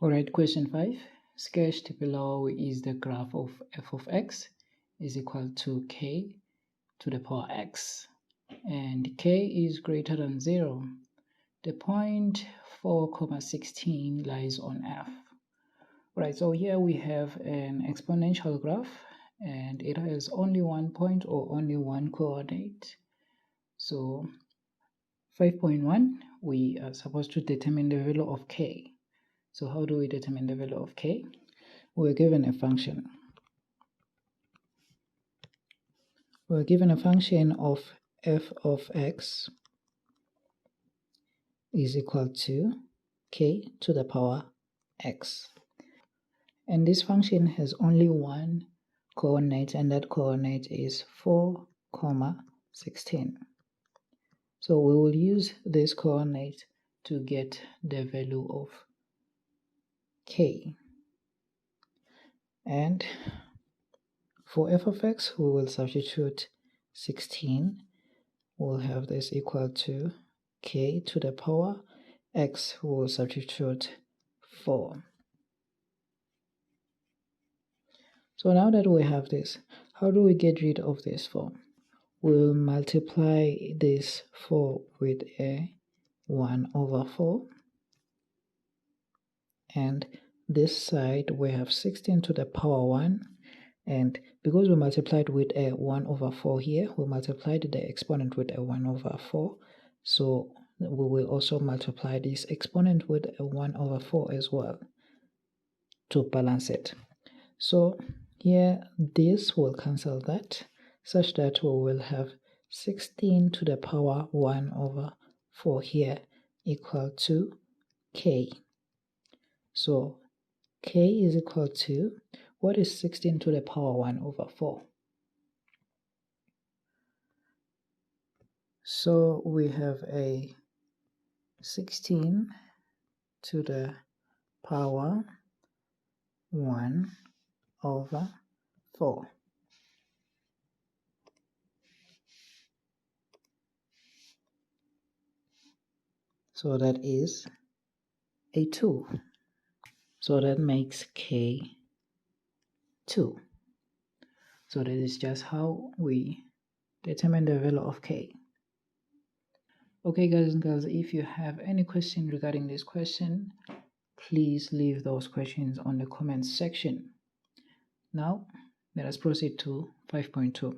Alright, question 5. Sketched below is the graph of f of x is equal to k to the power x, and k is greater than 0. The point 4,16 lies on f. Right, so here we have an exponential graph, and it has only one point or only one coordinate. So 5.1, we are supposed to determine the value of k. So how do we determine the value of k? We're given a function. We're given a function of f of x is equal to k to the power x. And this function has only one coordinate, and that coordinate is 4,16. So we will use this coordinate to get the value of k. And for f of x, we will substitute 16. We'll have this equal to k to the power x. We will substitute 4. So now that we have this, how do we get rid of this 4? We'll multiply this 4 with a 1 over 4. And this side we have 16 to the power 1. And because we multiplied with a 1 over 4 here, we multiplied the exponent with a 1 over 4. So we will also multiply this exponent with a 1 over 4 as well to balance it. So here this will cancel that, such that we will have 16 to the power 1 over 4 here equal to k. So k is equal to, what is 16 to the power 1 over 4? So we have a 16 to the power 1 over 4. So that is a 2. So that makes k 2. So that is just how we determine the value of k. Okay, guys and girls, if you have any question regarding this question, please leave those questions on the comments section. Now, let us proceed to 5.2.